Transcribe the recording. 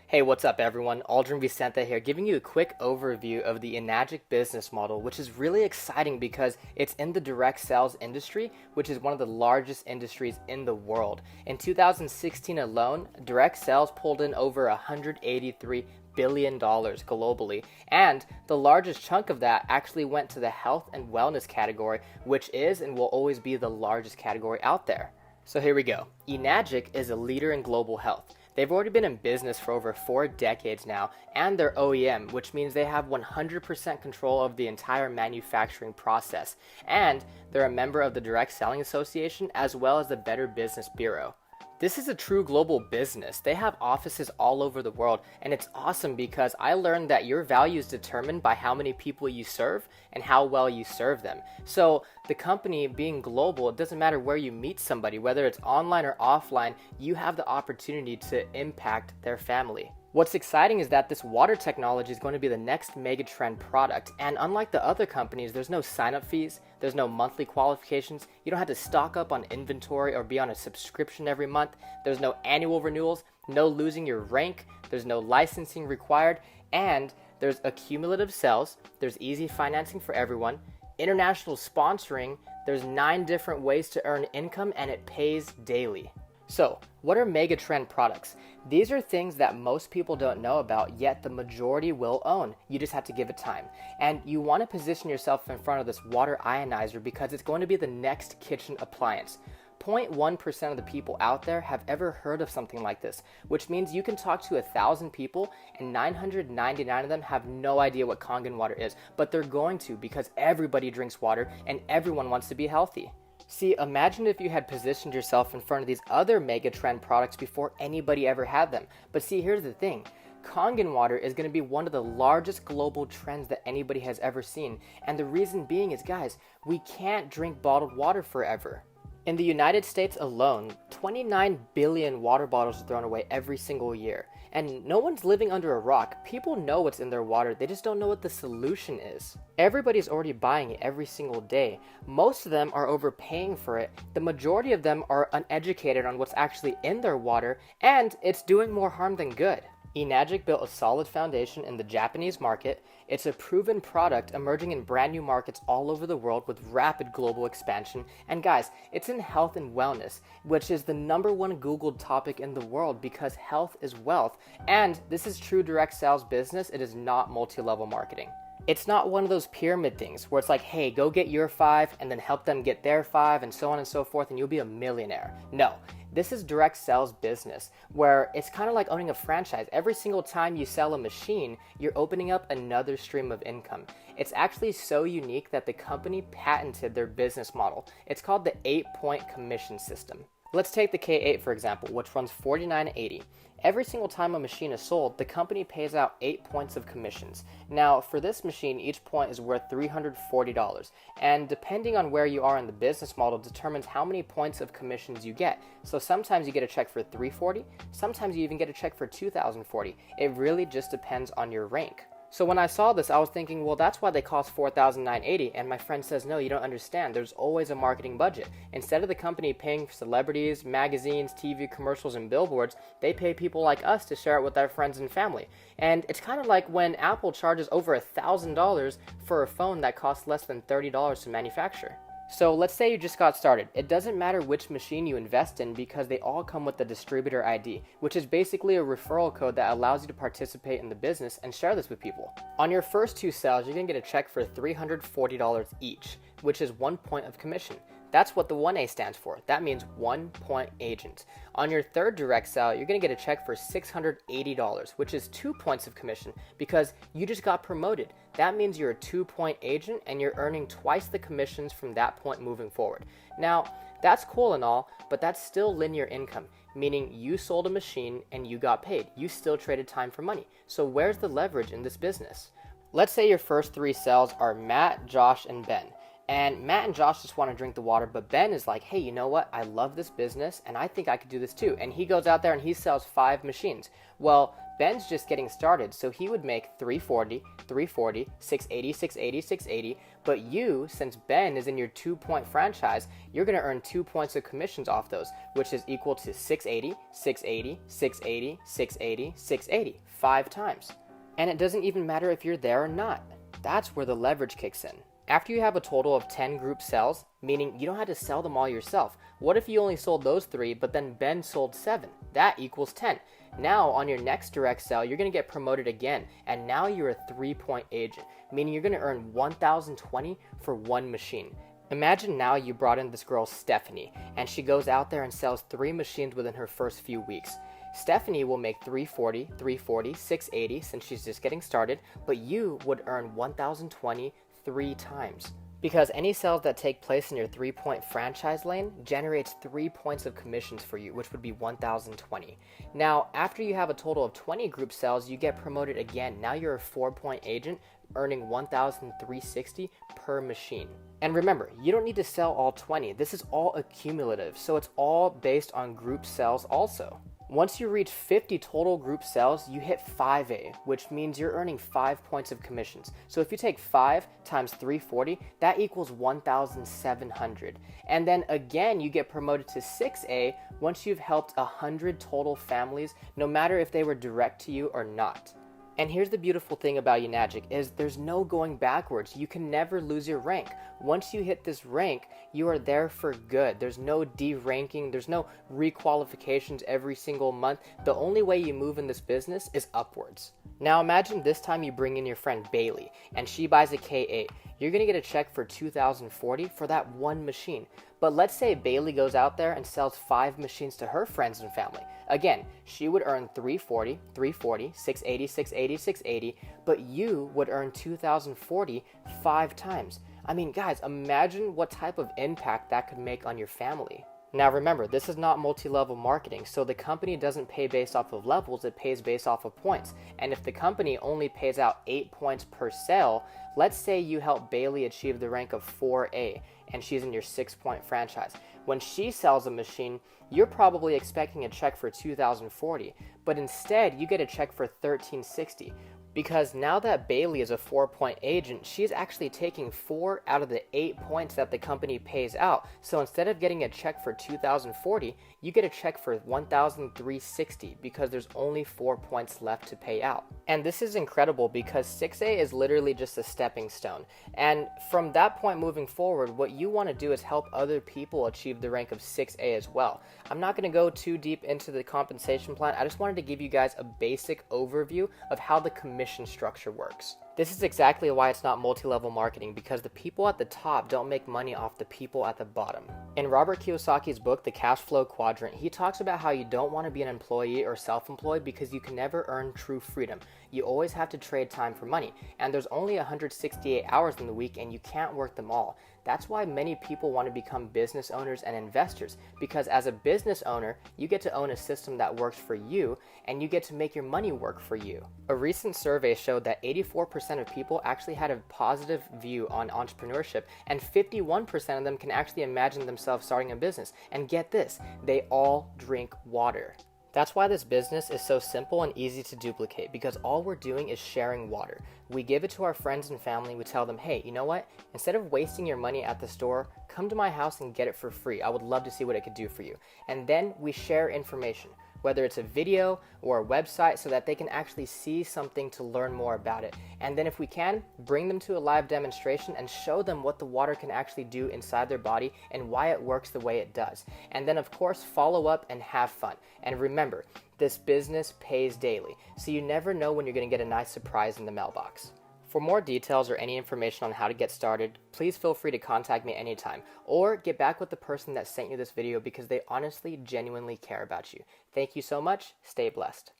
Hey, what's up everyone? Aldrin Vicente here, giving you a quick overview of the Enagic business model, which is really exciting because it's in the direct sales industry, which is one of the largest industries in the world. In 2016 alone, direct sales pulled in over $183 billion globally, and the largest chunk of that actually went to the health and wellness category, which is and will always be the largest category out there. So here we go. Enagic is a leader in global health. They've already been in business for over 4 decades now, and they're OEM, which means they have 100% control of the entire manufacturing process. And they're a member of the Direct Selling Association as well as the Better Business Bureau. This is a true global business. They have offices all over the world, and it's awesome because I learned that your value is determined by how many people you serve and how well you serve them. So the company being global, it doesn't matter where you meet somebody, whether it's online or offline, you have the opportunity to impact their family. What's exciting is that this water technology is going to be the next mega trend product, and unlike the other companies, there's no sign-up fees, there's no monthly qualifications, you don't have to stock up on inventory or be on a subscription every month, there's no annual renewals, no losing your rank, there's no licensing required, and there's accumulative sales, there's easy financing for everyone, international sponsoring, there's 9 different ways to earn income, and it pays daily. So, what are megatrend products? These are things that most people don't know about, yet the majority will own. You just have to give it time. And you want to position yourself in front of this water ionizer because it's going to be the next kitchen appliance. 0.1% of the people out there have ever heard of something like this, which means you can talk to 1,000 people and 999 of them have no idea what Kangen water is, but they're going to because everybody drinks water and everyone wants to be healthy. See, imagine if you had positioned yourself in front of these other mega trend products before anybody ever had them. But see, here's the thing. Kangen water is going to be one of the largest global trends that anybody has ever seen. And the reason being is, guys, we can't drink bottled water forever. In the United States alone, 29 billion water bottles are thrown away every single year. And no one's living under a rock. People know what's in their water, they just don't know what the solution is. Everybody's already buying it every single day. Most of them are overpaying for it. The majority of them are uneducated on what's actually in their water, and it's doing more harm than good. Enagic built a solid foundation in the Japanese market. It's a proven product emerging in brand new markets all over the world with rapid global expansion. And guys, it's in health and wellness, which is the #1 Googled topic in the world because health is wealth. And this is true direct sales business. It is not multi-level marketing. It's not one of those pyramid things where it's like, hey, go get your 5 and then help them get their 5 and so on and so forth and you'll be a millionaire. No. This is direct sales business where it's kind of like owning a franchise. Every single time you sell a machine, you're opening up another stream of income. It's actually so unique that the company patented their business model. It's called the 8-point commission system. Let's take the K8 for example, which runs $49.80. Every single time a machine is sold, the company pays out 8 points of commissions. Now, for this machine, each point is worth $340, and depending on where you are in the business model determines how many points of commissions you get. So sometimes you get a check for $340, sometimes you even get a check for $2,040. It really just depends on your rank. So when I saw this, I was thinking, well, that's why they cost $4,980. And my friend says, no, you don't understand. There's always a marketing budget. Instead of the company paying for celebrities, magazines, TV commercials, and billboards, they pay people like us to share it with their friends and family. And it's kind of like when Apple charges over $1,000 for a phone that costs less than $30 to manufacture. So let's say you just got started. It doesn't matter which machine you invest in because they all come with the distributor ID, which is basically a referral code that allows you to participate in the business and share this with people. On your first 2 sales, you're going to get a check for $340 each, which is 1 point of commission. That's what the 1A stands for. That means 1 point agent. On your third direct sale, you're going to get a check for $680, which is 2 points of commission because you just got promoted. That means you're a 2-point agent and you're earning twice the commissions from that point moving forward. Now, that's cool and all, but that's still linear income, meaning you sold a machine and you got paid. You still traded time for money. So where's the leverage in this business? Let's say your first 3 sales are Matt, Josh, and Ben. And Matt and Josh just want to drink the water, but Ben is like, hey, you know what? I love this business and I think I could do this too. And he goes out there and he sells 5 machines. Well, Ben's just getting started, so he would make 340, 340, 680, 680, 680. But you, since Ben is in your 2-point franchise, you're going to earn 2 points of commissions off those, which is equal to 680, 680, 680, 680, 680, 5 times. And it doesn't even matter if you're there or not. That's where the leverage kicks in. After you have a total of 10 group sales, meaning you don't have to sell them all yourself. What if you only sold those 3, but then Ben sold 7? That equals 10. Now, on your next direct sell, you're going to get promoted again, and now you're a 3-point agent, meaning you're going to earn 1,020 for 1 machine. Imagine now you brought in this girl, Stephanie, and she goes out there and sells 3 machines within her first few weeks. Stephanie will make 340, 340, 680 since she's just getting started, but you would earn 1,020 3 times. Because any sales that take place in your 3-point franchise lane generates 3 points of commissions for you, which would be 1,020. Now, after you have a total of 20 group sales, you get promoted again. Now you're a 4-point agent, earning 1,360 per machine. And remember, you don't need to sell all 20. This is all accumulative, so it's all based on group sales also. Once you reach 50 total group sales, you hit 5A, which means you're earning 5 points of commissions. So if you take 5 times 340, that equals 1,700. And then again, you get promoted to 6A once you've helped 100 total families, no matter if they were direct to you or not. And here's the beautiful thing about Enagic is there's no going backwards. You can never lose your rank. Once you hit this rank, you are there for good. There's no de-ranking. There's no requalifications every single month. The only way you move in this business is upwards. Now imagine this time you bring in your friend Bailey and she buys a K8. You're going to get a check for 2,040 for that 1 machine. But let's say Bailey goes out there and sells 5 machines to her friends and family. Again, she would earn 340, 340, 680, 680, 680, but you would earn 2,040 5 times. I mean, guys, imagine what type of impact that could make on your family. Now remember, this is not multi-level marketing, so the company doesn't pay based off of levels, it pays based off of points. And if the company only pays out 8 points per sale, let's say you help Bailey achieve the rank of 4A, and she's in your 6-point franchise. When she sells a machine, you're probably expecting a check for 2,040, but instead you get a check for 1,360. Because now that Bailey is a 4-point agent, she's actually taking 4 out of the 8 points that the company pays out. So instead of getting a check for 2,040, you get a check for 1,360 because there's only 4 points left to pay out. And this is incredible because 6A is literally just a stepping stone. And from that point moving forward, what you want to do is help other people achieve the rank of 6A as well. I'm not going to go too deep into the compensation plan. I just wanted to give you guys a basic overview of how the commission structure works. This is exactly why it's not multi-level marketing, because the people at the top don't make money off the people at the bottom. In Robert Kiyosaki's book, The Cash Flow Quadrant, he talks about how you don't want to be an employee or self-employed because you can never earn true freedom. You always have to trade time for money, and there's only 168 hours in the week and you can't work them all. That's why many people want to become business owners and investors, because as a business owner, you get to own a system that works for you and you get to make your money work for you. A recent survey showed that 84% of people actually had a positive view on entrepreneurship, and 51% of them can actually imagine themselves starting a business. And get this, they all drink water. That's why this business is so simple and easy to duplicate, because all we're doing is sharing water. We give it to our friends and family. We tell them, hey, you know what? Instead of wasting your money at the store, come to my house and get it for free. I would love to see what it could do for you. And then we share information, whether it's a video or a website, so that they can actually see something to learn more about it. And then if we can, bring them to a live demonstration and show them what the water can actually do inside their body and why it works the way it does. And then of course, follow up and have fun. And remember, this business pays daily, so you never know when you're going to get a nice surprise in the mailbox. For more details or any information on how to get started, please feel free to contact me anytime, or get back with the person that sent you this video, because they honestly, genuinely care about you. Thank you so much. Stay blessed.